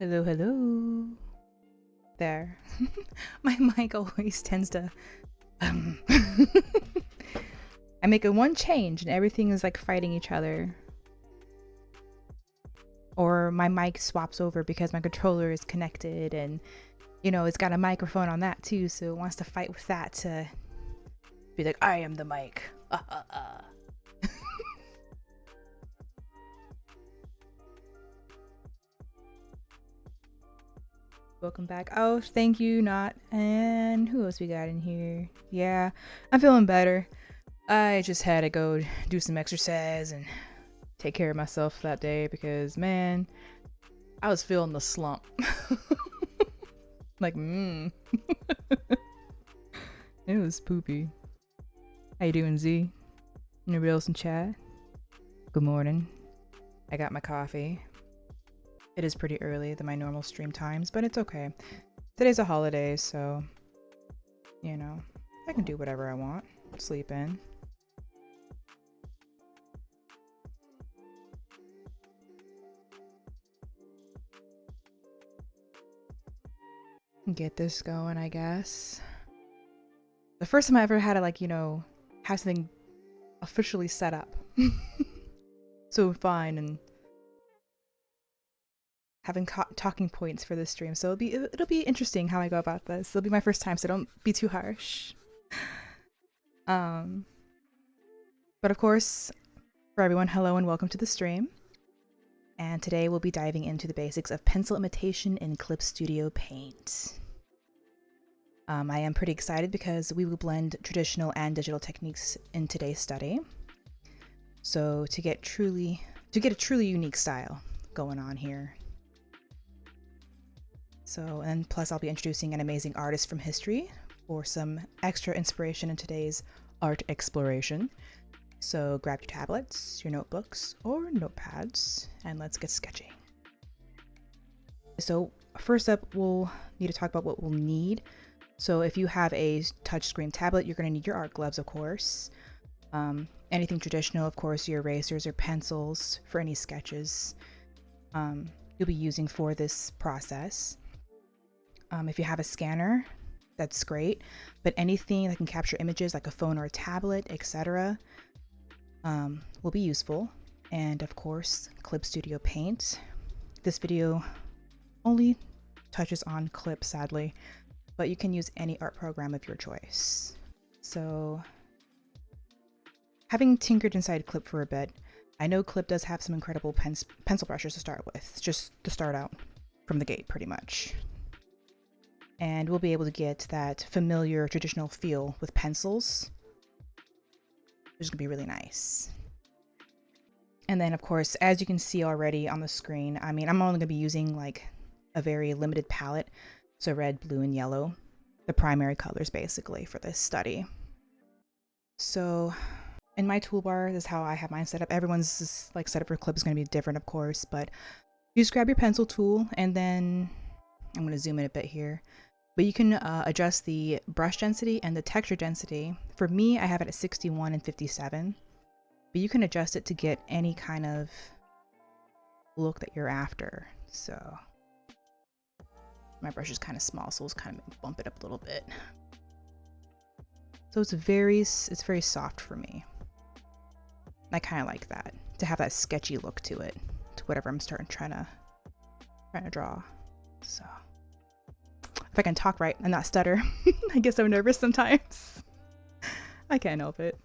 Hello, hello. There. My mic always tends to I make a one change and everything is like fighting each other. Or my mic swaps over because my controller is connected and you know, it's got a microphone on that too, so it wants to fight with that to be like, I am the mic. Welcome back. Oh, thank you, Not. And who else we got in here? Yeah, I'm feeling better. I just had to go do some exercise and take care of myself that day because, man, I was feeling the slump. Like, it was poopy. How you doing, Z? Anybody else in chat? Good morning. I got my coffee. It is pretty early than my normal stream times, but it's okay. Today's a holiday, so, you know, I can do whatever I want. Sleep in. Get this going, I guess. The first time I ever had to, like, you know, have something officially set up. So fine, and having talking points for this stream, so it'll be interesting how I go about this. It'll be my first time, so don't be too harsh. But of course, for everyone, hello and welcome to the stream. And today we'll be diving into the basics of pencil imitation in Clip Studio Paint. I am pretty excited because we will blend traditional and digital techniques in today's study. So to get a truly unique style going on here. So, and plus I'll be introducing an amazing artist from history for some extra inspiration in today's art exploration. So grab your tablets, your notebooks, or notepads, and let's get sketching. So first up, we'll need to talk about what we'll need. So if you have a touchscreen tablet, you're going to need your art gloves, of course. Anything traditional, of course, your erasers or pencils for any sketches you'll be using for this process. If you have a scanner, that's great, but anything that can capture images like a phone or a tablet, etc., will be useful. And of course, Clip Studio Paint. This video only touches on Clip, sadly, but you can use any art program of your choice. So, having tinkered inside Clip for a bit, I know Clip does have some incredible pencil brushes to start with, just to start out from the gate, pretty much. And we'll be able to get that familiar traditional feel with pencils, which is going to be really nice. And then, of course, as you can see already on the screen, I mean, I'm only going to be using like a very limited palette. So red, blue, and yellow, the primary colors basically for this study. So in my toolbar, this is how I have mine set up. Everyone's like setup for Clip is going to be different, of course, but you just grab your pencil tool and then I'm going to zoom in a bit here. But you can adjust the brush density and the texture density. For me, I have it at 61 and 57, but you can adjust it to get any kind of look that you're after. So my brush is kind of small, so let's kind of bump it up a little bit. So it's very soft for me. I kind of like that, to have that sketchy look to it, to whatever I'm trying to draw. So if I can talk right and not stutter. I guess I'm nervous sometimes. I can't help it.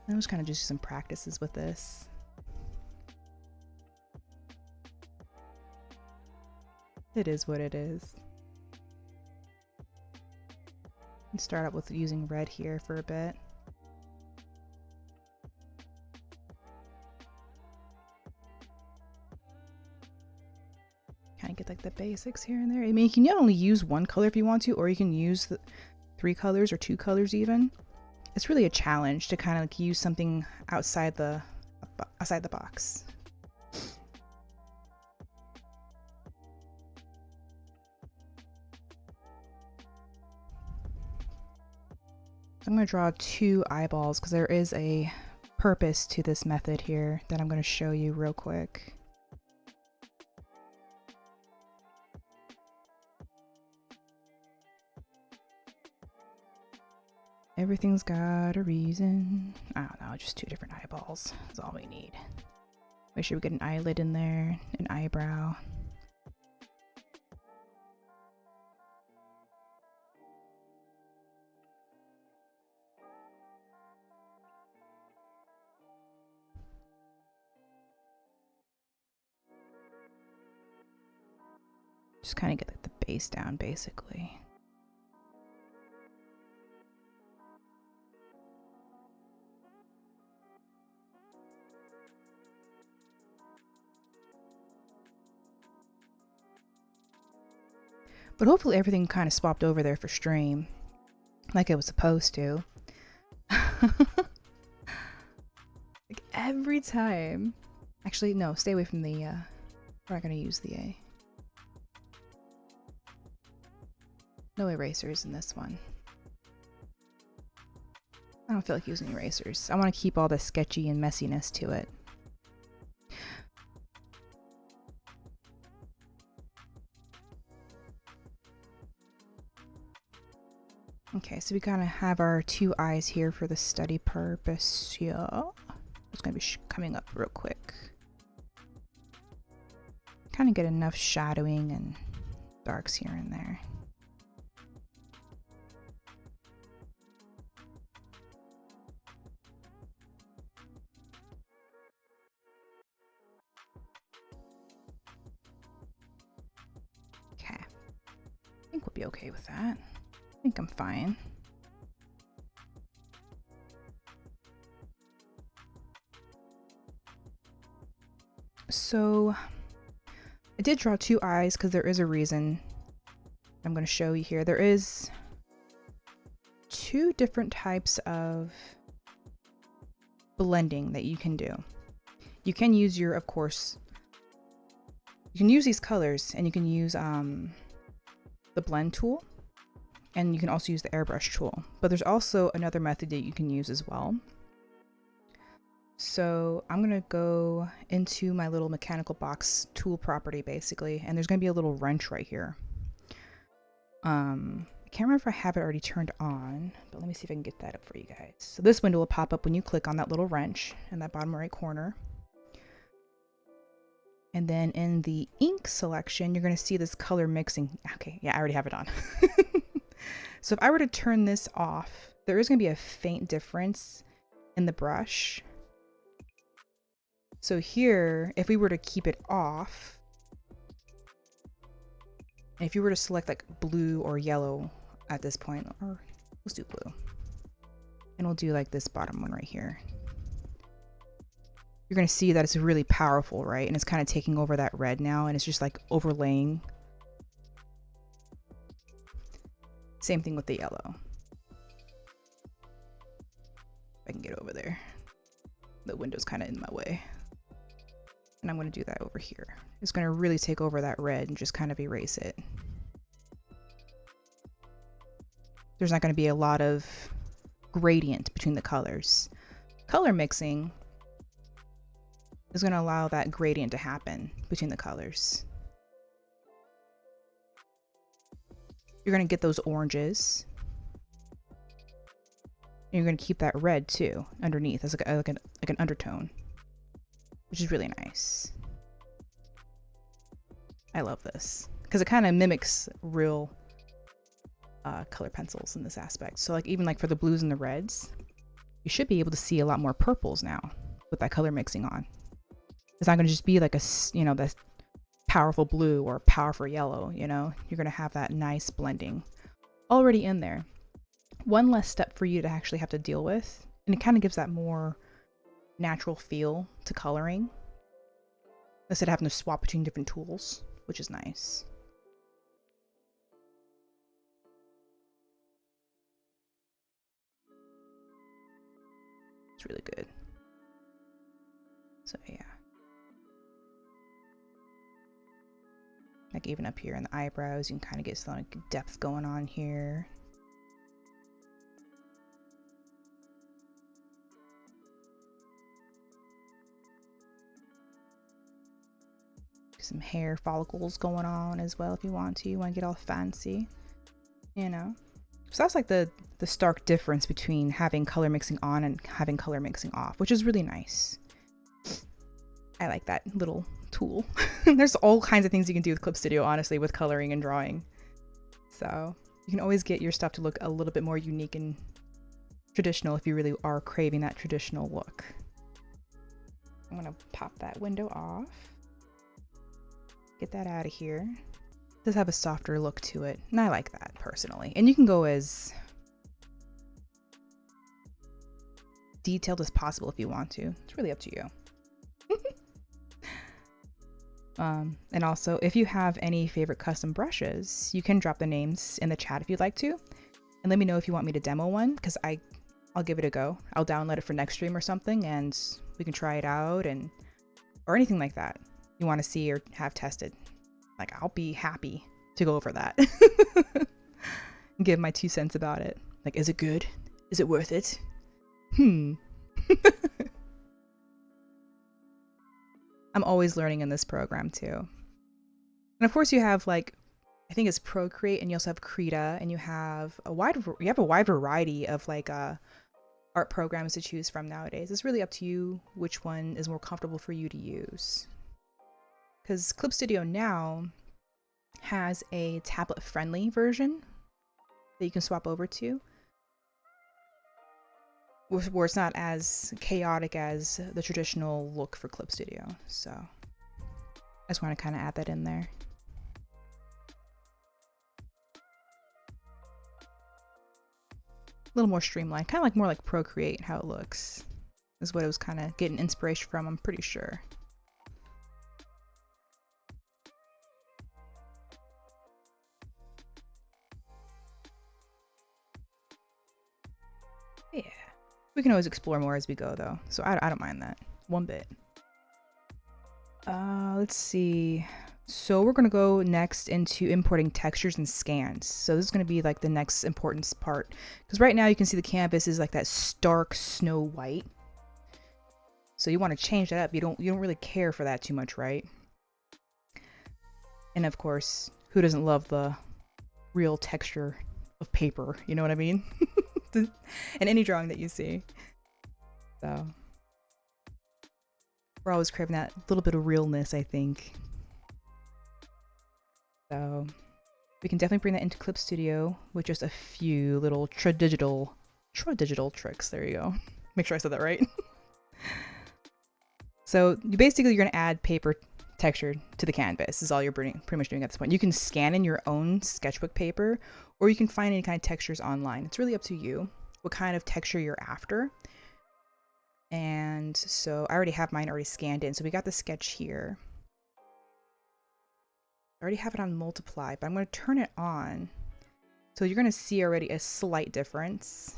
I was kind of just do some practices with this. It is what it is. Let's start out with using red here for a bit. Kind of get like the basics here and there. I mean, you can not only use one color if you want to, or you can use the 3 colors or 2 colors even. It's really a challenge to kind of like use something outside the box. I'm going to draw 2 eyeballs because there is a purpose to this method here that I'm going to show you real quick. Everything's got a reason. I don't know, just 2 different eyeballs. That's all we need. Make sure we get an eyelid in there, an eyebrow. Just kind of get like, the base down, basically. But hopefully everything kind of swapped over there for stream, like it was supposed to. Like every time. Actually, no, stay away from the, we're not gonna use the A. No erasers in this one. I don't feel like using erasers. I want to keep all the sketchy and messiness to it. Okay, so we kind of have our 2 eyes here for the study purpose. Yeah. It's going to be coming up real quick. Kind of get enough shadowing and darks here and there. Okay. I think we'll be okay with that. I think I'm fine. So I did draw 2 eyes because there is a reason. I'm going to show you here. There is 2 different types of blending that you can do. You can use your, of course, you can use these colors, and you can use the blend tool, and you can also use the airbrush tool. But there's also another method that you can use as well. So I'm gonna go into my little mechanical box tool property basically, and there's gonna be a little wrench right here. I can't remember if I have it already turned on, but let me see if I can get that up for you guys. So this window will pop up when you click on that little wrench in that bottom right corner. And then in the ink selection, you're gonna see this color mixing. Okay, yeah, I already have it on. So if I were to turn this off, there is gonna be a faint difference in the brush. So here, if we were to keep it off, if you were to select like blue or yellow at this point, or let's do blue, and we'll do like this bottom one right here. You're gonna see that it's really powerful, right? And it's kind of taking over that red now, and it's just like overlaying. Same thing with the yellow. If I can get over there. The window's kind of in my way. And I'm going to do that over here. It's going to really take over that red and just kind of erase it. There's not going to be a lot of gradient between the colors. Color mixing is going to allow that gradient to happen between the colors. You're going to get those oranges. And you're going to keep that red too underneath as like an undertone, which is really nice. I love this because it kind of mimics real color pencils in this aspect. So like even like for the blues and the reds, you should be able to see a lot more purples now with that color mixing on. It's not going to just be like a, you know, this powerful blue or powerful yellow, you know, you're going to have that nice blending already in there. One less step for you to actually have to deal with, and it kind of gives that more natural feel to coloring instead of having to swap between different tools, which is nice. It's really good. So yeah. Like even up here in the eyebrows, you can kind of get some like depth going on here. Some hair follicles going on as well if you want to. You want to get all fancy, you know. So that's like the stark difference between having color mixing on and having color mixing off, which is really nice. I like that little tool. There's all kinds of things you can do with Clip Studio, honestly, with coloring and drawing. So you can always get your stuff to look a little bit more unique and traditional if you really are craving that traditional look. I'm gonna pop that window off. Get that out of here. It does have a softer look to it, and I like that personally. And you can go as detailed as possible if you want to. It's really up to you. And also, if you have any favorite custom brushes, you can drop the names in the chat if you'd like to, and let me know if you want me to demo one, because I'll give it a go. I'll download it for next stream or something, and we can try it out, or anything like that you want to see or have tested. Like, I'll be happy to go over that and give my 2 cents about it. Like, is it good? Is it worth it? I'm always learning in this program too. And of course you have, like, I think it's Procreate, and you also have Krita, and you have a wide variety of like art programs to choose from nowadays. It's really up to you which one is more comfortable for you to use. Because Clip Studio now has a tablet friendly version that you can swap over to, where it's not as chaotic as the traditional look for Clip Studio. So I just want to kind of add that in there. A little more streamlined, kind of like more like Procreate, how it looks is what it was kind of getting inspiration from, I'm pretty sure. Yeah, we can always explore more as we go though, so I don't mind that one bit. Let's see. So we're gonna go next into importing textures and scans. So this is gonna be like the next important part, because right now you can see the canvas is like that stark snow white. So you want to change that up. You don't really care for that too much, right? And of course, who doesn't love the real texture of paper? You know what I mean? In any drawing that you see. So we're always craving that little bit of realness, I think. So we can definitely bring that into Clip Studio with just a few little Tradigital tricks. There you go. Make sure I said that right. So you're gonna add paper texture to the canvas. This is all you're pretty much doing at this point. You can scan in your own sketchbook paper, or you can find any kind of textures online. It's really up to you what kind of texture you're after. And so I already have mine already scanned in. So we got the sketch here. I already have it on multiply, but I'm going to turn it on. So you're going to see already a slight difference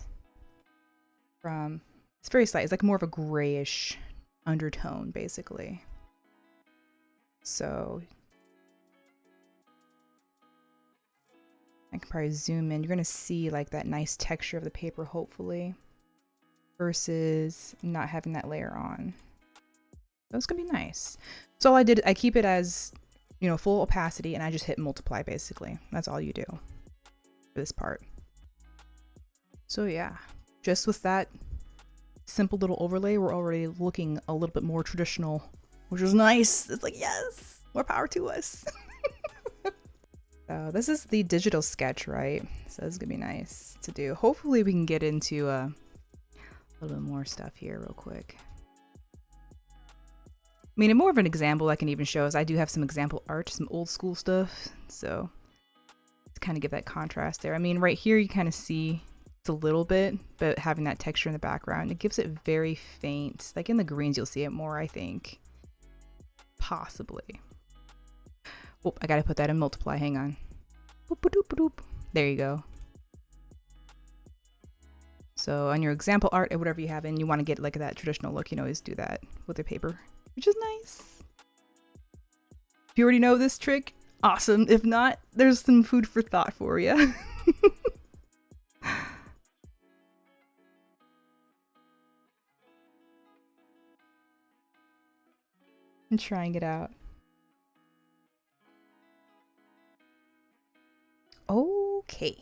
from, it's very slight. It's like more of a grayish undertone, basically. So I can probably zoom in. You're going to see like that nice texture of the paper, hopefully, versus not having that layer on. So it's going to be nice. So all I did, I keep it as, you know, full opacity, and I just hit multiply, basically. That's all you do for this part. So yeah, just with that simple little overlay, we're already looking a little bit more traditional, which is nice. It's like, yes, more power to us. So this is the digital sketch, right? So this is gonna be nice to do. Hopefully we can get into a little bit more stuff here real quick. I mean, more of an example I can even show is I do have some example art, some old school stuff. So to kind of give that contrast there. I mean, right here you kind of see it's a little bit, but having that texture in the background, it gives it very faint. Like in the greens, you'll see it more, I think. Possibly. Oh, I gotta put that in multiply. Hang on. Boop, boop, boop, boop. There you go. So on your example art or whatever you have in, you want to get like that traditional look, you can always do that with the paper, which is nice. If you already know this trick, awesome. If not, there's some food for thought for you. I'm trying it out. Okay.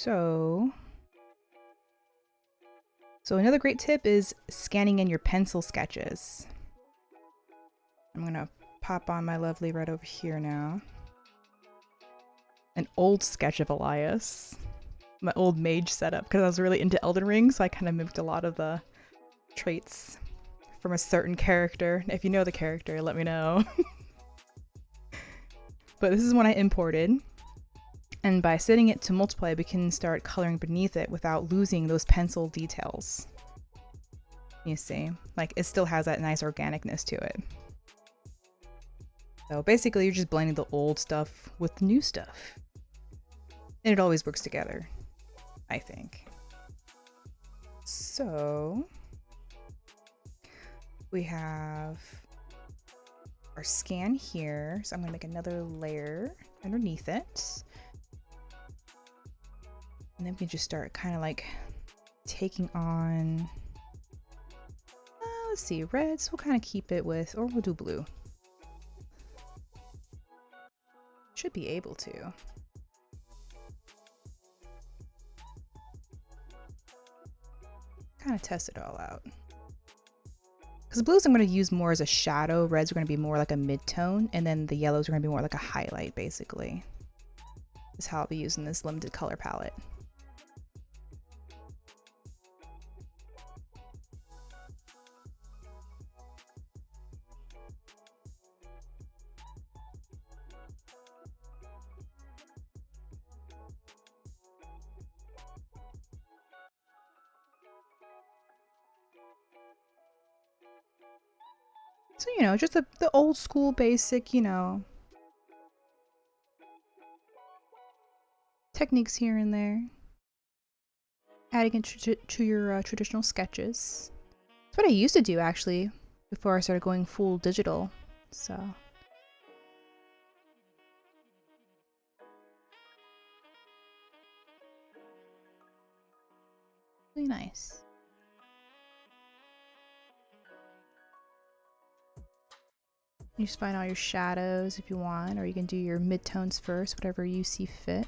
So another great tip is scanning in your pencil sketches. I'm gonna pop on my lovely red over here now. An old sketch of Elias. My old mage setup, because I was really into Elden Ring, so I kind of mimicked a lot of the traits from a certain character. If you know the character, let me know. But this is one I imported. And by setting it to multiply, we can start coloring beneath it without losing those pencil details. You see, like it still has that nice organicness to it. So basically you're just blending the old stuff with new stuff. And it always works together, I think. So we have our scan here. So I'm gonna make another layer underneath it. And then we can just start kind of like taking on, let's see, reds. We'll kind of keep it with, or we'll do blue. Should be able to. Kind of test it all out. Because blues I'm going to use more as a shadow, reds are going to be more like a mid-tone, and then the yellows are going to be more like a highlight, basically. That's how I'll be using this limited color palette. So, you know, just the old school basic, you know, techniques here and there. Adding it to your traditional sketches. That's what I used to do, actually, before I started going full digital. So. Really nice. You just find all your shadows if you want, or you can do your mid-tones first, whatever you see fit.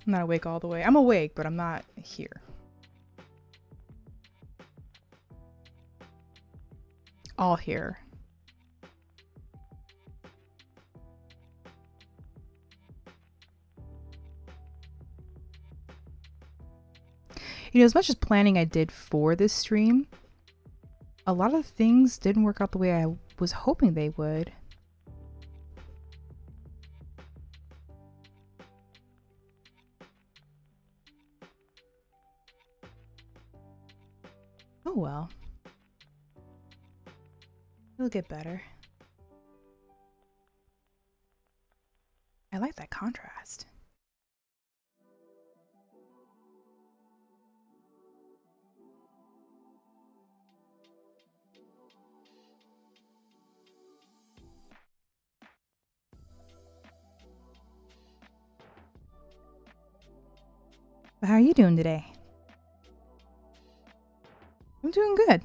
I'm not awake all the way. I'm awake, but I'm not here. All here. You know, as much as planning I did for this stream, a lot of things didn't work out the way I was hoping they would. Oh well. It'll get better. I like that contrast. How are you doing today? I'm doing good.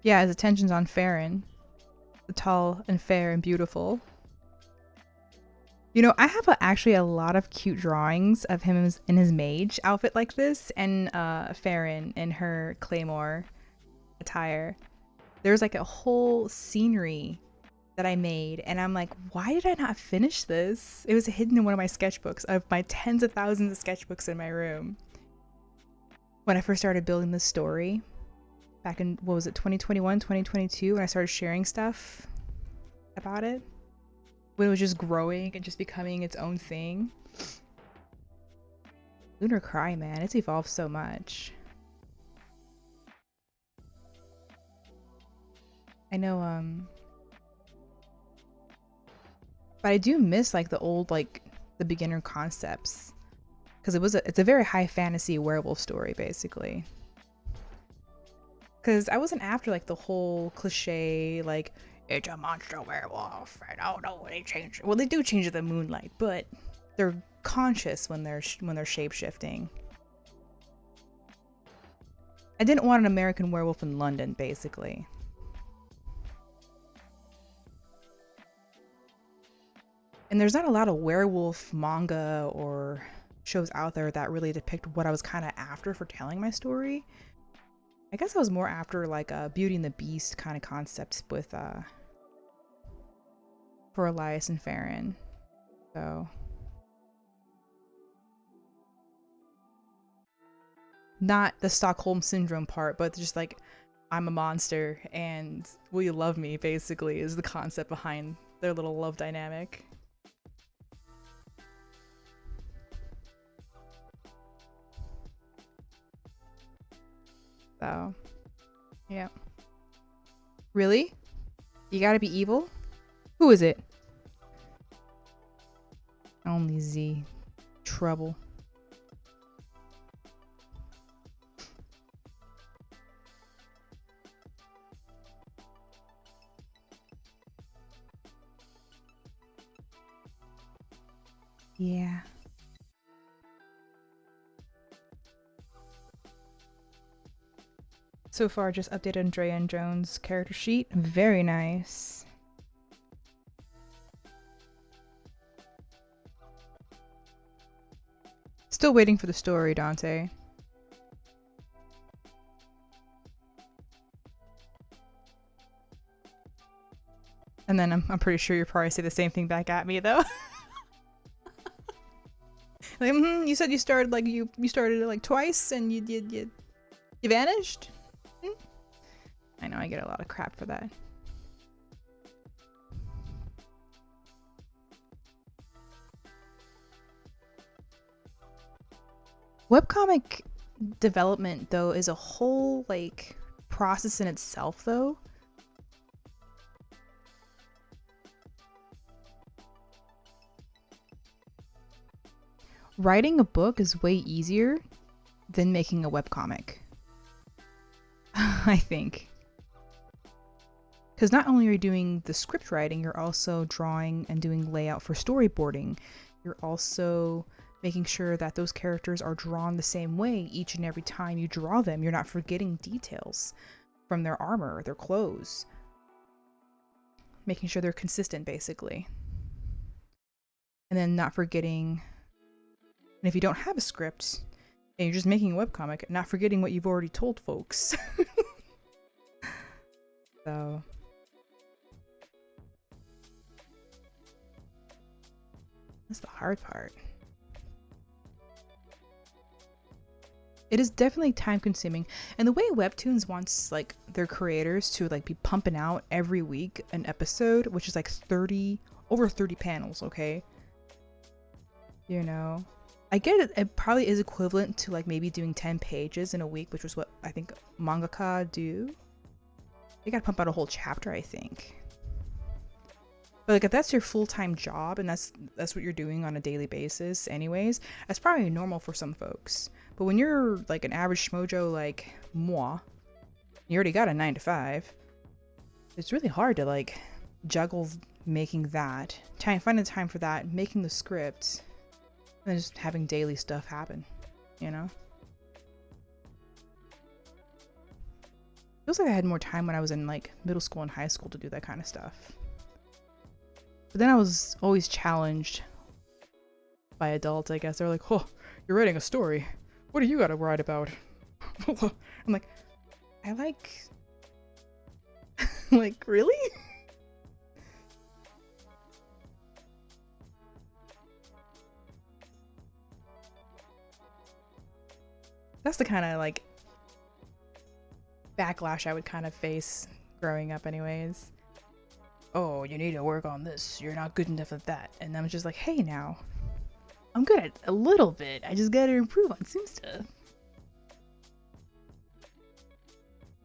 Yeah, his attention's on Farron. The tall and fair and beautiful. You know, I have actually a lot of cute drawings of him in his mage outfit like this, and Farron in her claymore attire. There's like a whole scenery that I made, and I'm like, why did I not finish this? It was hidden in one of my sketchbooks of my tens of thousands of sketchbooks in my room. When I first started building this story, back in, what was it, 2021, 2022, when I started sharing stuff about it, when it was just growing and just becoming its own thing. Lunar Cry, man, it's evolved so much. I know, but I do miss like the old, like the beginner concepts, because it's a very high fantasy werewolf story basically. Because I wasn't after like the whole cliche like it's a monster werewolf and oh no they change. Well, they do change it the moonlight, but they're conscious when they're shape shifting. I didn't want an American Werewolf in London, basically. And there's not a lot of werewolf manga or shows out there that really depict what I was kind of after for telling my story. I guess I was more after like a Beauty and the Beast kind of concepts with for Elias and Farron. So not the Stockholm syndrome part, but just like I'm a monster and will you love me, basically, is the concept behind their little love dynamic. So, yeah. Really? You gotta be evil? Who is it? Only Z. Trouble. Yeah. So far, just updated Andrea and Jones' character sheet. Very nice. Still waiting for the story, Dante. And then I'm pretty sure you'll probably say the same thing back at me, though. Like, you said you started like you started it like twice and you vanished. I know I get a lot of crap for that. Webcomic development, though, is a whole like process in itself, though. Writing a book is way easier than making a webcomic. I think. Because not only are you doing the script writing, you're also drawing and doing layout for storyboarding. You're also making sure that those characters are drawn the same way each and every time you draw them. You're not forgetting details from their armor, their clothes. Making sure they're consistent, basically. And then not forgetting... And if you don't have a script, and you're just making a webcomic, not forgetting what you've already told folks. So... that's the hard part. It is definitely time consuming. And the way Webtoons wants like their creators to like be pumping out every week an episode, which is like over 30 panels, okay? You know, I get it. It probably is equivalent to like maybe doing 10 pages in a week, which was what I think mangaka do. They gotta pump out a whole chapter, I think. But like if that's your full-time job and that's what you're doing on a daily basis anyways, that's probably normal for some folks. But when you're like an average schmojo like moi, you already got a 9-to-5, it's really hard to like juggle making that, finding time for that, making the script, and just having daily stuff happen, you know? Feels like I had more time when I was in like middle school and high school to do that kind of stuff. But then I was always challenged by adults, I guess. They're like, oh, you're writing a story. What do you gotta write about? I'm like, I Like, really? That's the kind of like backlash I would kind of face growing up anyways. Oh, you need to work on this. You're not good enough at that. And I'm just like, hey now, I'm good at a little bit. I just gotta improve on some stuff.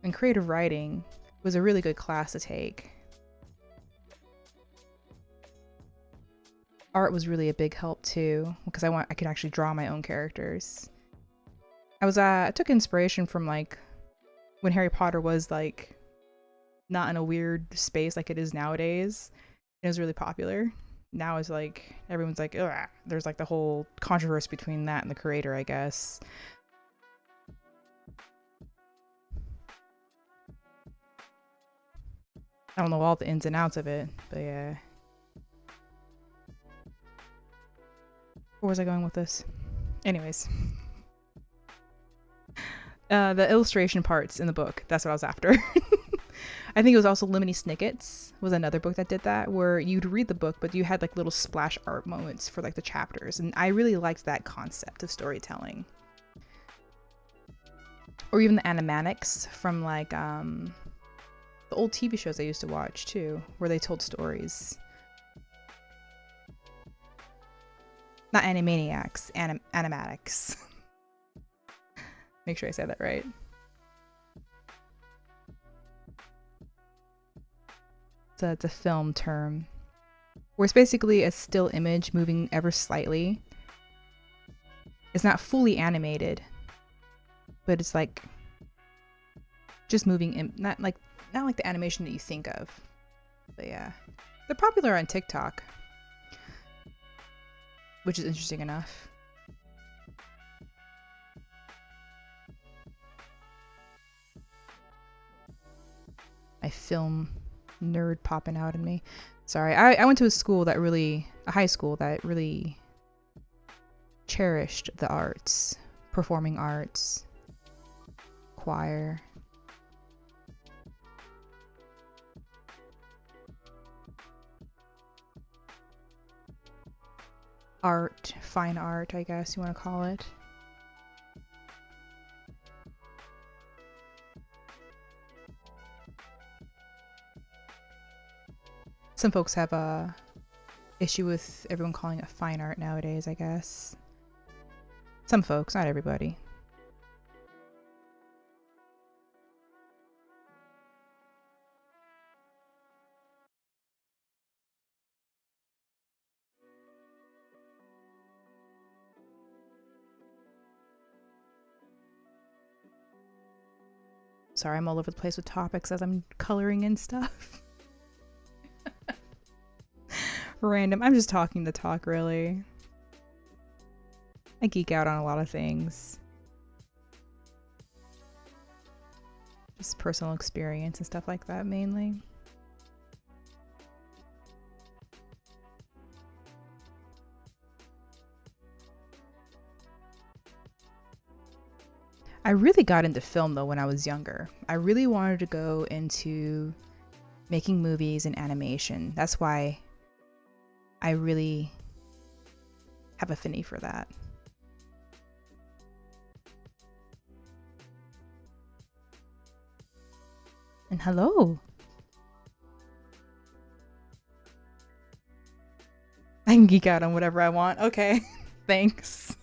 And creative writing was a really good class to take. Art was really a big help too, because I could actually draw my own characters. I took inspiration from like when Harry Potter was like not in a weird space like it is nowadays. It was really popular. Now it's like everyone's like, ugh. There's like the whole controversy between that and the creator, I guess. I don't know all the ins and outs of it, but yeah. Where was I going with this? Anyways. The illustration parts in the book, that's what I was after. I think it was also Lemony Snicket's was another book that did that, where you'd read the book, but you had like little splash art moments for like the chapters. And I really liked that concept of storytelling. Or even the animatics from like the old TV shows I used to watch too, where they told stories. Not Animaniacs, animatics. Make sure I said that right. So it's a film term, where it's basically a still image moving ever slightly. It's not fully animated, but it's like just moving, not like the animation that you think of. But yeah, they're popular on TikTok, which is interesting enough. My film nerd popping out in me. Sorry, I went to a high school that really cherished the arts, performing arts, choir. Art, fine art, I guess you want to call it. Some folks have a issue with everyone calling it fine art nowadays, I guess. Some folks, not everybody. Sorry, I'm all over the place with topics as I'm coloring in stuff. Random. I'm just talking the talk, really. I geek out on a lot of things. Just personal experience and stuff like that, mainly. I really got into film, though, when I was younger. I really wanted to go into making movies and animation. That's why I really have affinity for that. And hello. I can geek out on whatever I want. Okay, thanks.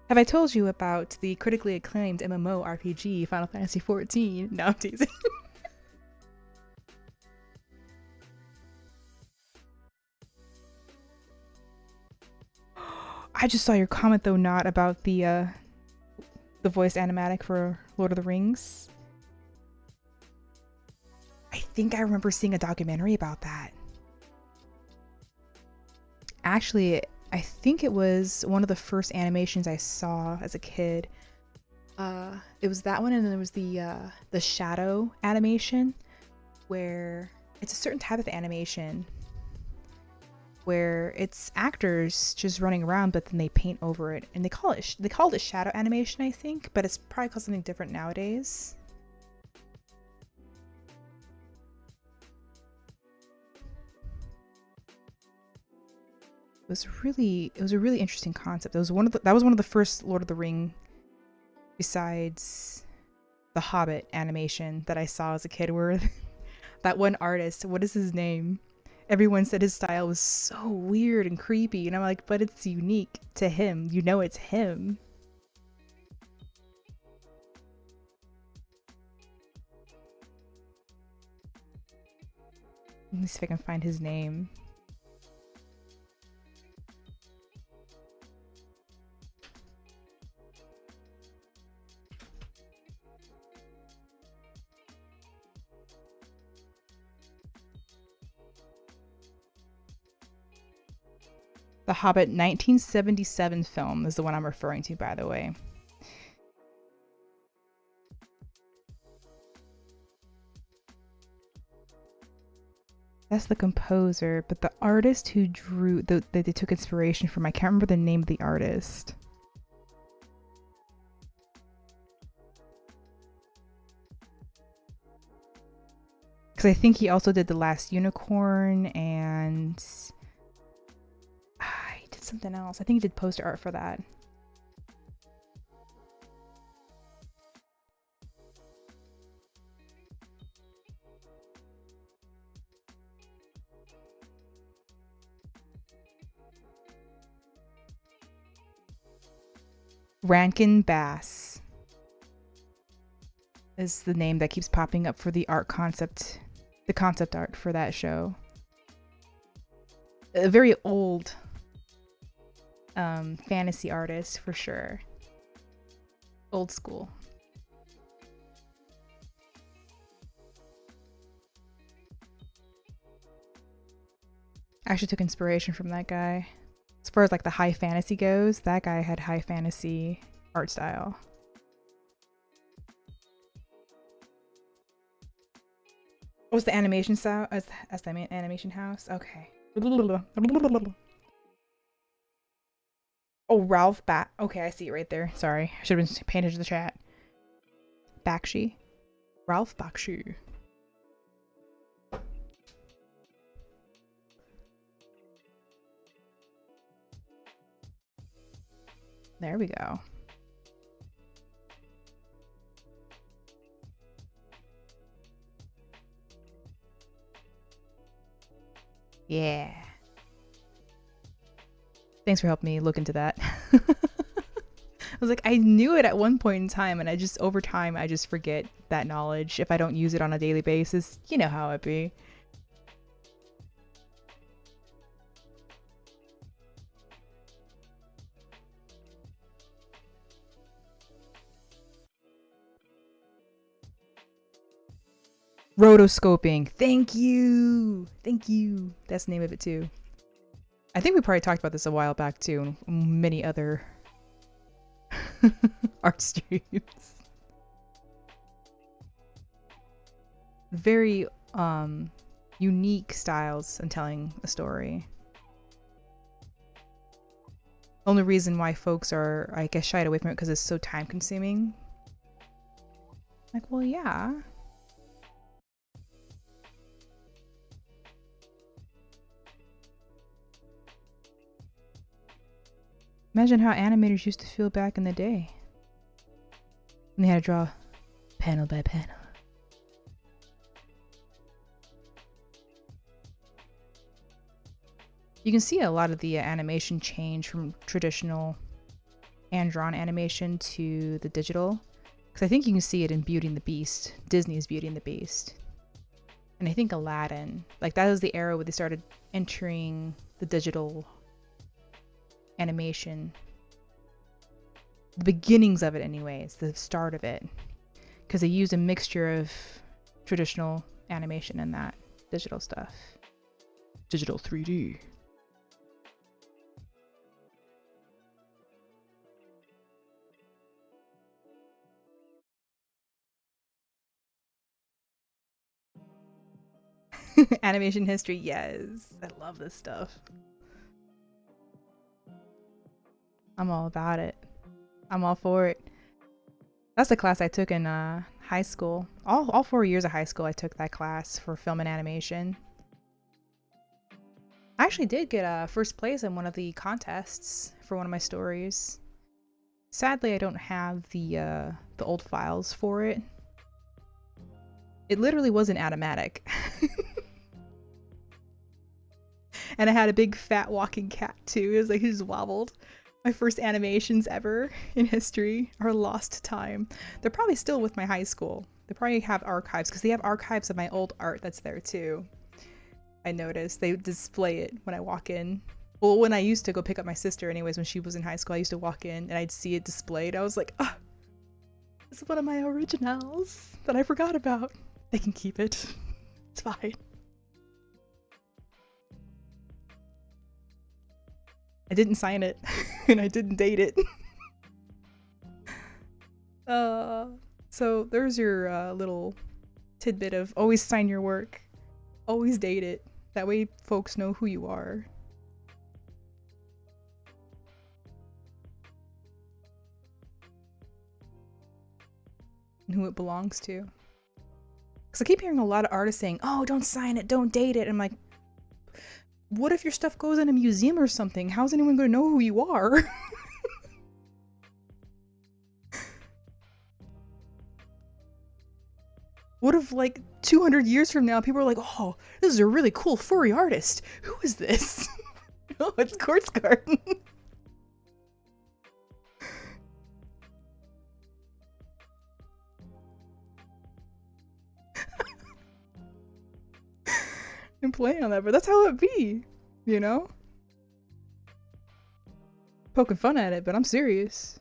Have I told you about the critically acclaimed MMORPG Final Fantasy XIV? No, I'm teasing. I just saw your comment though, not about the voice animatic for Lord of the Rings. I think I remember seeing a documentary about that. Actually, I think it was one of the first animations I saw as a kid. It was that one, and then there was the shadow animation, where it's a certain type of animation where it's actors just running around, but then they paint over it, and they called it shadow animation, I think, but it's probably called something different nowadays. it was a really interesting concept. It was that was one of the first Lord of the Ring, besides the Hobbit animation, that I saw as a kid, where that one artist, what is his name? Everyone said his style was so weird and creepy, and I'm like, but it's unique to him. You know it's him. Let me see if I can find his name. The Hobbit 1977 film is the one I'm referring to, by the way. That's the composer, but the artist who drew that they took inspiration from, I can't remember the name of the artist. Because I think he also did The Last Unicorn, and he did something else. I think he did poster art for that. Rankin Bass is the name that keeps popping up for the concept art for that show. A very old fantasy artist for sure. Old school. I actually took inspiration from that guy. As far as like the high fantasy goes, that guy had high fantasy art style. What was the animation style? As the animation house? Okay. Oh, Ralph Okay, I see it right there. Sorry. I should have been paying attention to the chat. Bakshi. Ralph Bakshi. There we go. Yeah. Thanks for helping me look into that. I was like, I knew it at one point in time, and over time, I just forget that knowledge if I don't use it on a daily basis. You know how it be. Rotoscoping. Thank you. Thank you. That's the name of it too. I think we probably talked about this a while back too, and many other art streams. Very unique styles in telling a story. Only reason why folks are, I guess, shied away from it because it's so time consuming. Like, well, yeah. Imagine how animators used to feel back in the day when they had to draw panel by panel. You can see a lot of the animation change from traditional hand-drawn animation to the digital. Because I think you can see it in Beauty and the Beast, Disney's Beauty and the Beast. And I think Aladdin, like that was the era where they started entering the digital animation. The beginnings of it anyways, the start of it. Because they used a mixture of traditional animation and that digital stuff. Digital 3D. Animation history, yes. I love this stuff. I'm all about it. I'm all for it. That's the class I took in high school. All 4 years of high school, I took that class for film and animation. I I actually did get first place in one of the contests for one of my stories. Sadly, I don't have the old files for it. It literally was an automatic. And I had a big fat walking cat too. It was like he just wobbled. My first animations ever in history are lost to time. They're probably still with my high school. They probably have archives because they have archives of my old art that's there too. I noticed they display it when I walk in. Well, when I used to go pick up my sister anyways when she was in high school, I used to walk in and I'd see it displayed. I was like, ah, this is one of my originals that I forgot about. They can keep it. It's fine. I didn't sign it and I didn't date it. So there's your little tidbit of always sign your work, always date it. That way folks know who you are. And who it belongs to. Because I keep hearing a lot of artists saying, oh, don't sign it, don't date it. I'm like, what if your stuff goes in a museum or something? How's anyone going to know who you are? What if, like, 200 years from now, people are like, oh, this is a really cool furry artist. Who is this? Oh, it's Quartz Garden. I'm playing on that, but that's how it be, you know? Poking fun at it, but I'm serious.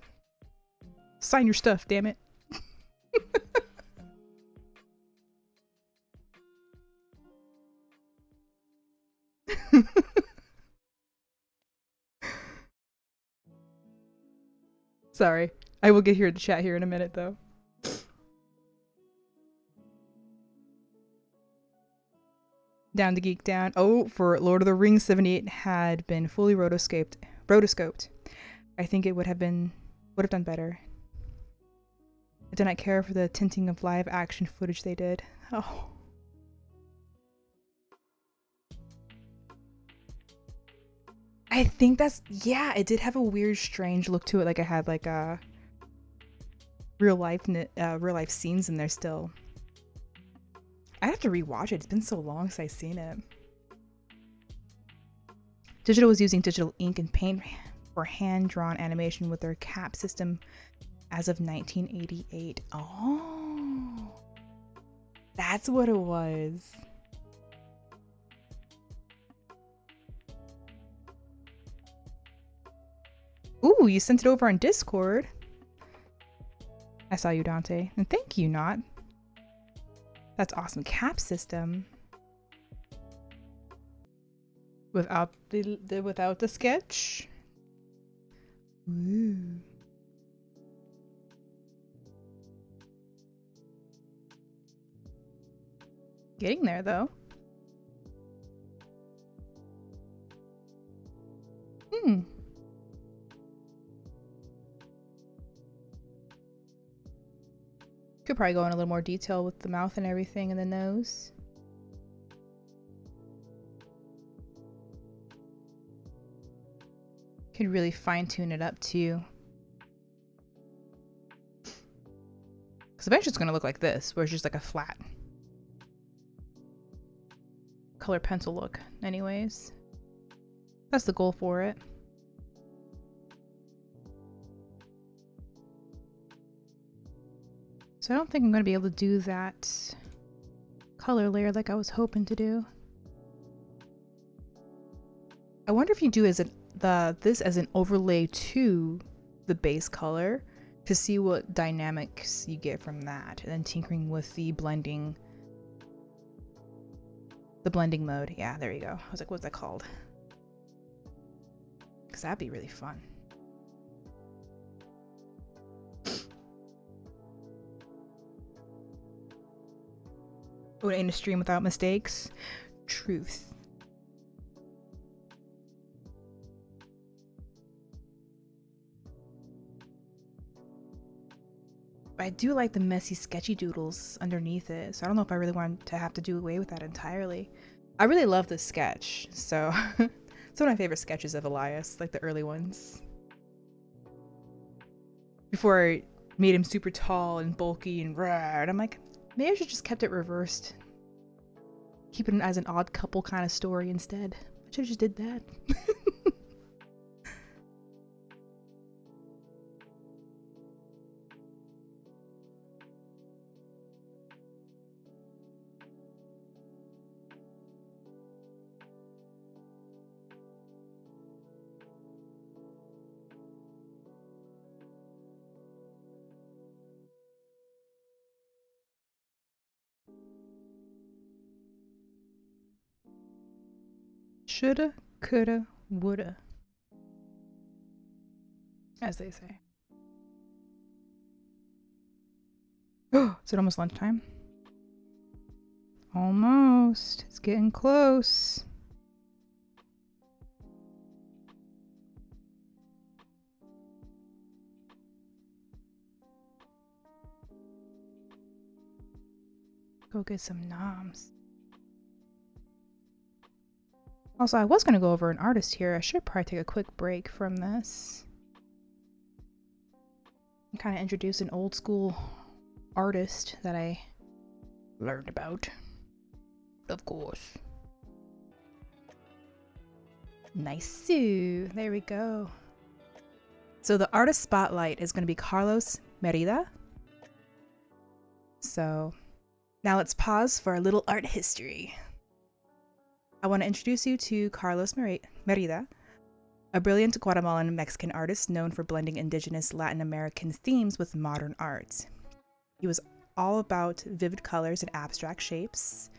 Sign your stuff, damn it. Sorry. I will get here to chat here in a minute, though. Down to Geek Down. Oh, for Lord of the Rings 78 had been fully rotoscoped. I think it would have done better. I did not care for the tinting of live action footage they did. Oh. I think that's, yeah, it did have a weird, strange look to it. Like I had like a real life scenes in there still. I'd have to rewatch it. It's been so long since I've seen it. Digital was using digital ink and paint for hand-drawn animation with their cap system as of 1988. Oh, that's what it was. Ooh, you sent it over on Discord. I saw you, Dante. And thank you, Not. That's awesome. Cap system. Without the sketch. Ooh. Getting there though. Could probably go in a little more detail with the mouth and everything and the nose. Could really fine tune it up too. Because eventually it's going to look like this, where it's just like a flat color pencil look anyways. That's the goal for it. So I don't think I'm going to be able to do that color layer like I was hoping to do. I wonder if you do this as an overlay to the base color to see what dynamics you get from that, and then tinkering with the blending mode. Yeah, there you go. I was like, what's that called? Because that'd be really fun. Oh, it ain't a stream without mistakes. Truth. But I do like the messy, sketchy doodles underneath it, so I don't know if I really want to have to do away with that entirely. I really love this sketch. So it's one of my favorite sketches of Elias, like the early ones. Before I made him super tall and bulky and rah, and I'm like, maybe I should just kept it reversed. Keep it as an odd couple kind of story instead. I should have just did that. Shoulda, coulda, woulda, as they say. Is it almost lunchtime? Almost. It's getting close. Go get some noms. Also, I was going to go over an artist here. I should probably take a quick break from this and kind of introduce an old school artist that I learned about. Of course. Nice. There we go. So the artist spotlight is going to be Carlos Merida. So now let's pause for a little art history. I want to introduce you to Carlos Merida, a brilliant Guatemalan Mexican artist known for blending indigenous Latin American themes with modern art. He was all about vivid colors and abstract shapes,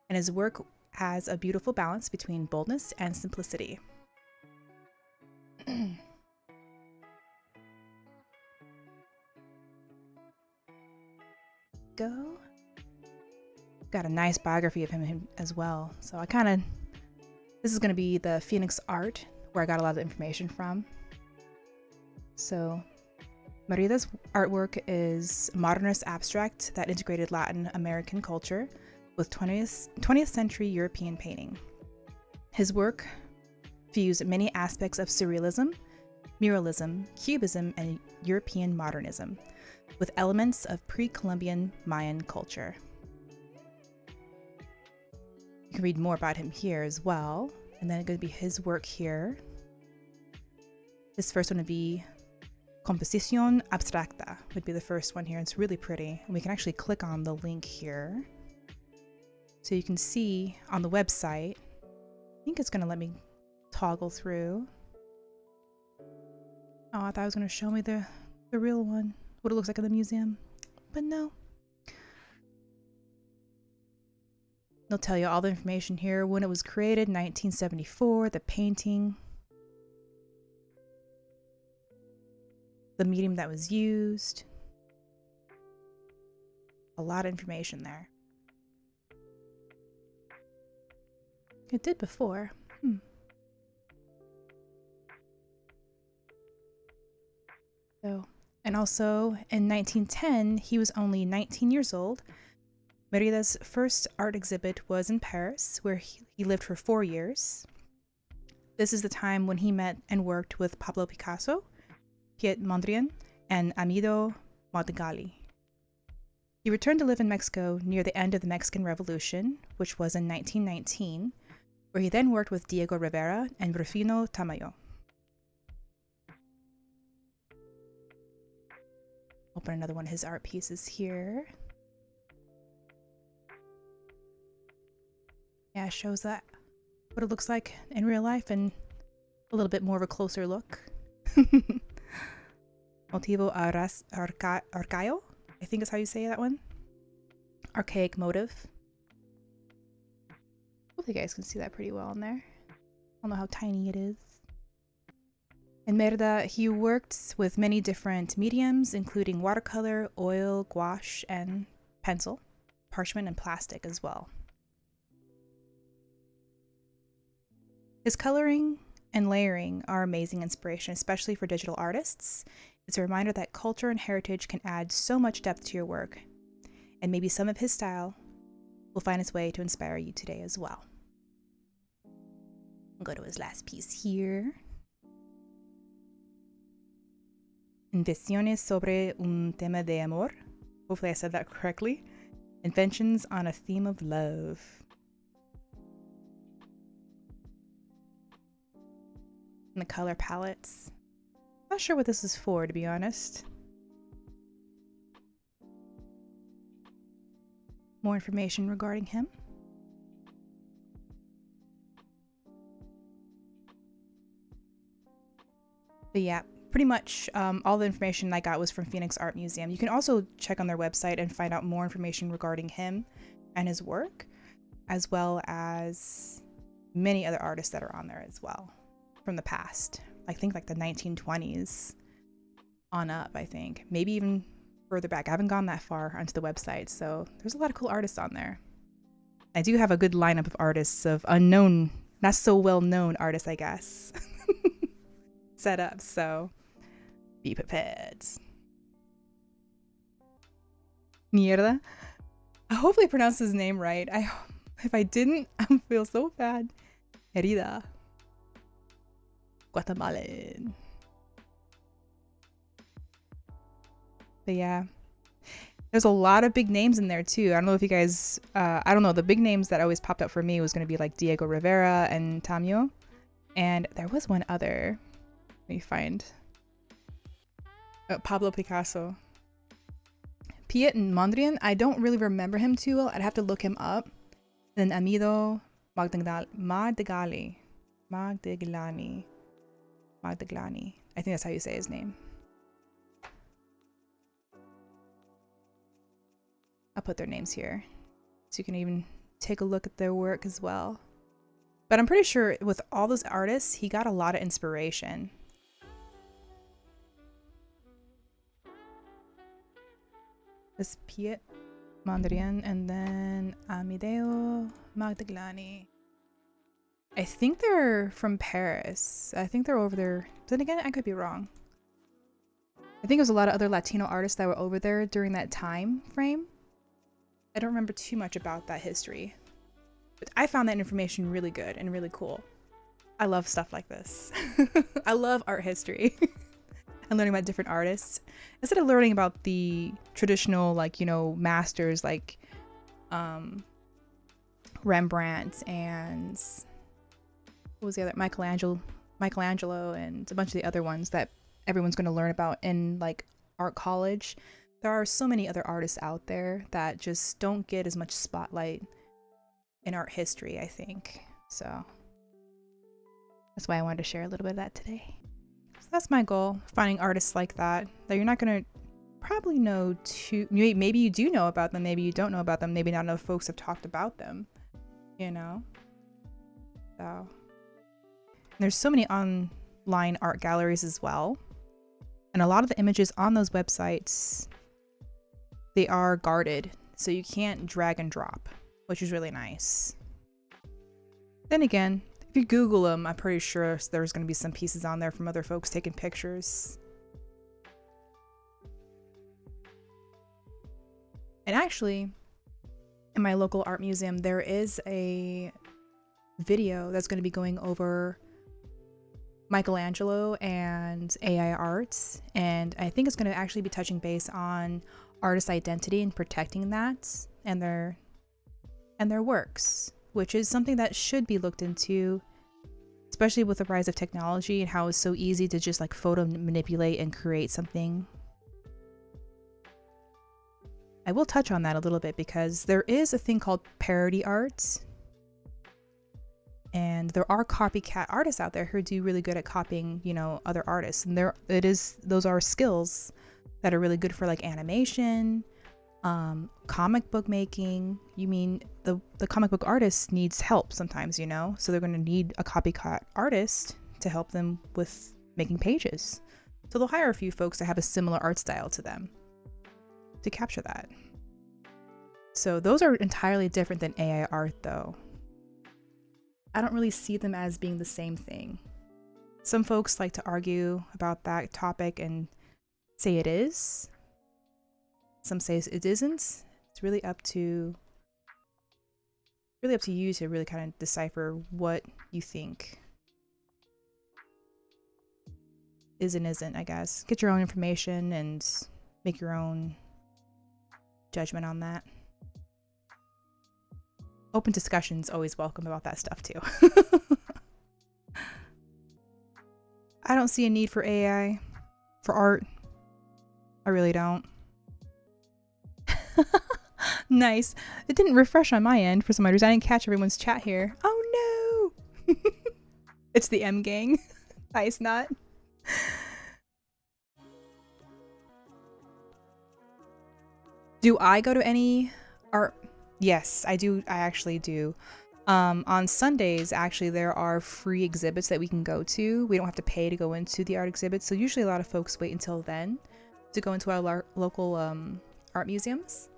and his work has a beautiful balance between boldness and simplicity. Go. Got a nice biography of him as well. So this is going to be the Phoenix Art, where I got a lot of information from. So Merida's artwork is modernist abstract that integrated Latin American culture with 20th century European painting. His work fused many aspects of surrealism, muralism, cubism, and European modernism, with elements of pre-Columbian Mayan culture. You can read more about him here as well, and then it's going to be his work here. This first one would be Composición Abstracta, would be the first one here. It's really pretty, and we can actually click on the link here. So you can see on the website, I think it's going to let me toggle through. Oh, I thought it was going to show me the real one, what it looks like in the museum, but no. They'll tell you all the information here, when it was created, 1974, the painting, the medium that was used. A lot of information there. It did before. So, and also in 1910, he was only 19 years old. Merida's first art exhibit was in Paris, where he lived for 4 years. This is the time when he met and worked with Pablo Picasso, Piet Mondrian, and Amado Modigali. He returned to live in Mexico near the end of the Mexican Revolution, which was in 1919, where he then worked with Diego Rivera and Rufino Tamayo. Open another one of his art pieces here. Yeah, it shows that what it looks like in real life and a little bit more of a closer look. Motivo arcaico, I think is how you say that one. Archaic motive. Hopefully you guys can see that pretty well in there. I don't know how tiny it is. In Merida, he worked with many different mediums, including watercolor, oil, gouache, and pencil, parchment, and plastic as well. His coloring and layering are amazing inspiration, especially for digital artists. It's a reminder that culture and heritage can add so much depth to your work, and maybe some of his style will find its way to inspire you today as well. Go to his last piece here. Invenciones sobre un tema de amor. Hopefully I said that correctly. Inventions on a theme of love. And the color palettes. Not sure what this is for, to be honest. More information regarding him. But yeah, pretty much all the information I got was from Phoenix Art Museum. You can also check on their website and find out more information regarding him and his work, as well as many other artists that are on there as well from the past. I think like the 1920s on up, I think. Maybe even further back. I haven't gone that far onto the website, so there's a lot of cool artists on there. I do have a good lineup of artists, of unknown, not so well-known artists, I guess, set up, so be prepared. Mierda. I hopefully pronounced his name right. If I didn't, I feel so bad. Herida. Guatemalan. But yeah, there's a lot of big names in there too. I don't know if you guys, I don't know, the big names that always popped up for me was going to be like Diego Rivera and Tamio. And there was one other. Let me find. Pablo Picasso. Piet Mondrian, I don't really remember him too well. I'd have to look him up. Then Amido Magdaglani. I think that's how you say his name. I'll put their names here so you can even take a look at their work as well. But I'm pretty sure with all those artists, he got a lot of inspiration. This Piet Mondrian and then Amedeo Magdaglani. I think they're from Paris. I think they're over there. Then again, I could be wrong. I think there was a lot of other Latino artists that were over there during that time frame. I don't remember too much about that history. But I found that information really good and really cool. I love stuff like this. I love art history. And learning about different artists. Instead of learning about the traditional, like, you know, masters like Rembrandt and what was the other? Michelangelo and a bunch of the other ones that everyone's going to learn about in like art college. There are so many other artists out there that just don't get as much spotlight in art history, I think. So that's why I wanted to share a little bit of that today. So that's my goal, finding artists like that you're not going to probably know too, maybe you do know about them, maybe you don't know about them, maybe not enough folks have talked about them, you know? So there's so many online art galleries as well. And a lot of the images on those websites, they are guarded, so you can't drag and drop, which is really nice. Then again, if you Google them, I'm pretty sure there's going to be some pieces on there from other folks taking pictures. And actually, in my local art museum, there is a video that's going to be going over Michelangelo and AI arts, and I think it's going to actually be touching base on artist identity and protecting that and their works, which is something that should be looked into, especially with the rise of technology and how it's so easy to just like photo manipulate and create something. I will touch on that a little bit because there is a thing called parody art. And there are copycat artists out there who do really good at copying, you know, other artists. And those are skills that are really good for like animation, comic book making. You mean the comic book artist needs help sometimes, you know? So they're going to need a copycat artist to help them with making pages. So they'll hire a few folks that have a similar art style to them to capture that. So those are entirely different than AI art though. I don't really see them as being the same thing. Some folks like to argue about that topic and say it is. Some say it isn't. It's really up to you to really kind of decipher what you think is and isn't, I guess. Get your own information and make your own judgment on that. Open discussions always welcome about that stuff too. I don't see a need for AI for art. I really don't. Nice. It didn't refresh on my end for some reason. I didn't catch everyone's chat here. Oh no! It's the M gang. Ice Knot. Do I go to any art? Yes, I do. I actually do. On Sundays, actually, there are free exhibits that we can go to. We don't have to pay to go into the art exhibits. So usually a lot of folks wait until then to go into our local art museums.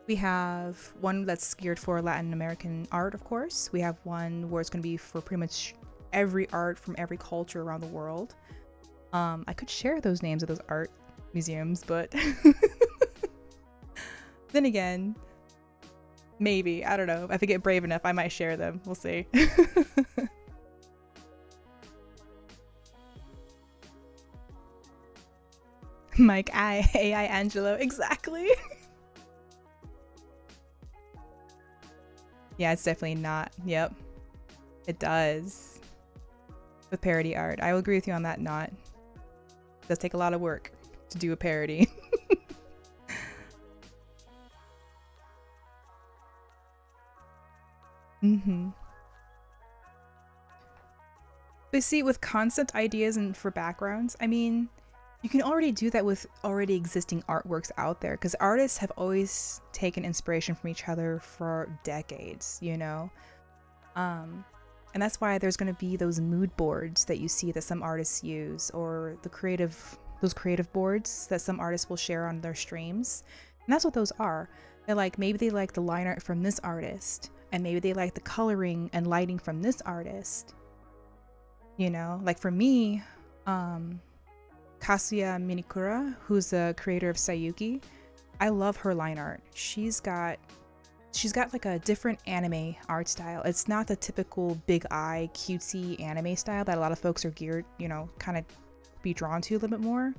We have one that's geared for Latin American art, of course. We have one where it's going to be for pretty much every art from every culture around the world. I could share those names of those art museums, but then again, maybe. I don't know. If I get brave enough, I might share them. We'll see. Mike, AI Angelo. Exactly. Yeah, it's definitely not. Yep. It does. With parody art. I will agree with you on that, not. It does take a lot of work to do a parody. But see, with concept ideas and for backgrounds, I mean, you can already do that with already existing artworks out there, because artists have always taken inspiration from each other for decades, you know? And that's why there's going to be those mood boards that you see that some artists use, or those creative boards that some artists will share on their streams. And that's what those are. They're like, maybe they like the line art from this artist, and maybe they like the coloring and lighting from this artist. You know, like for me, Kasuya Minikura, who's the creator of Sayuki, I love her line art. She's got like a different anime art style. It's not the typical big eye cutesy anime style that a lot of folks are geared, you know, kind of be drawn to a little bit more.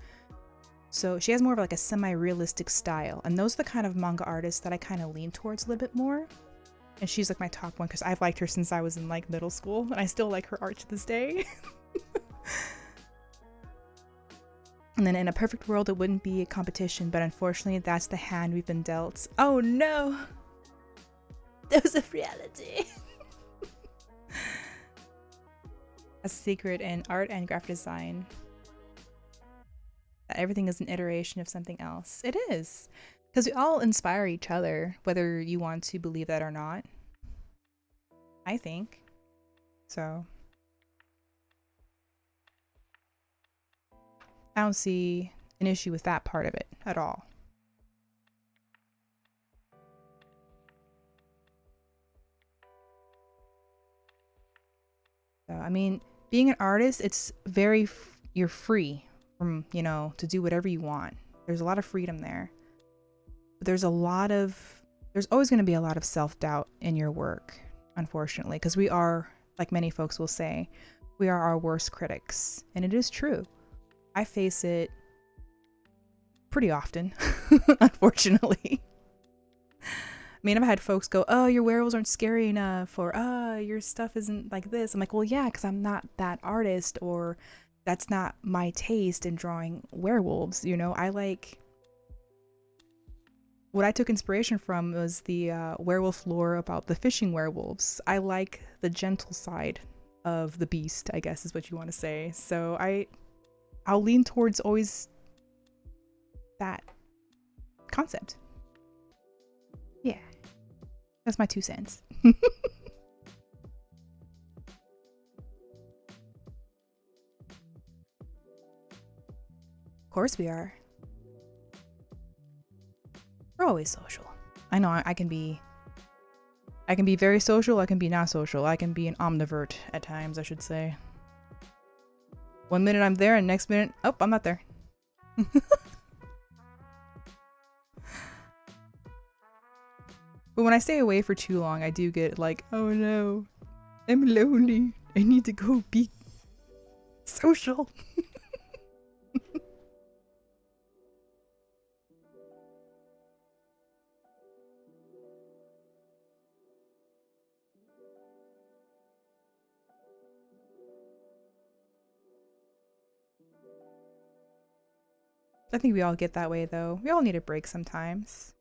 So she has more of like a semi-realistic style, and those are the kind of manga artists that I kind of lean towards a little bit more. And she's like my top one because I've liked her since I was in like middle school, and I still like her art to this day. And then in a perfect world, it wouldn't be a competition, but unfortunately, that's the hand we've been dealt. Oh no! Dose of reality. A secret in art and graphic design. That everything is an iteration of something else. It is. Because we all inspire each other, whether you want to believe that or not. I think. So. I don't see an issue with that part of it at all. So, I mean, being an artist, it's very, you're free from, you know, to do whatever you want. There's a lot of freedom there. But there's always going to be a lot of self-doubt in your work, unfortunately, because we are, like many folks will say, we are our worst critics. And it is true. I face it pretty often, unfortunately. I mean, I've had folks go, oh, your werewolves aren't scary enough, or your stuff isn't like this. I'm like, well, yeah, because I'm not that artist, or that's not my taste in drawing werewolves. You know, what I took inspiration from was the werewolf lore about the fishing werewolves. I like the gentle side of the beast, I guess is what you want to say. So I'll lean towards always that concept. Yeah. That's my 2 cents. Of course we are. We're always social. I know I can be very social, I can be not social. I can be an omnivert at times, I should say. One minute I'm there and next minute, oh, I'm not there. But when I stay away for too long, I do get like, oh no, I'm lonely. I need to go be social. I think we all get that way though. We all need a break sometimes.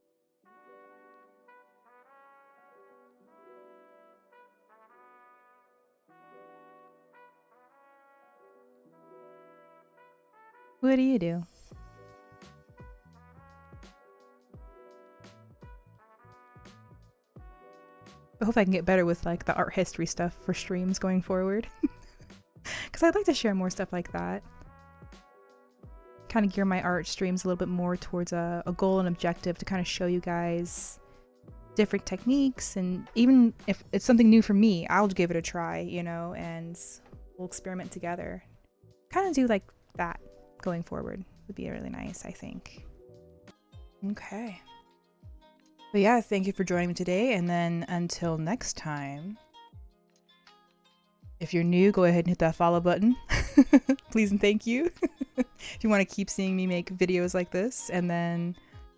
What do you do? I hope I can get better with like the art history stuff for streams going forward. Because I'd like to share more stuff like that. Kind of gear my art streams a little bit more towards a goal and objective to kind of show you guys different techniques, and even if it's something new for me, I'll give it a try, you know, and we'll experiment together. Kind of do like that going forward would be really nice, I think. Okay. But yeah, thank you for joining me today, and then until next time, if you're new, go ahead and hit that follow button. Please and thank you. If you want to keep seeing me make videos like this, and then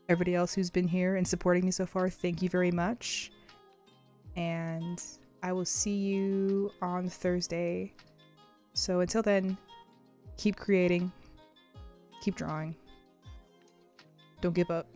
everybody else who's been here and supporting me so far, thank you very much. And I will see you on Thursday. So until then, keep creating, keep drawing. Don't give up.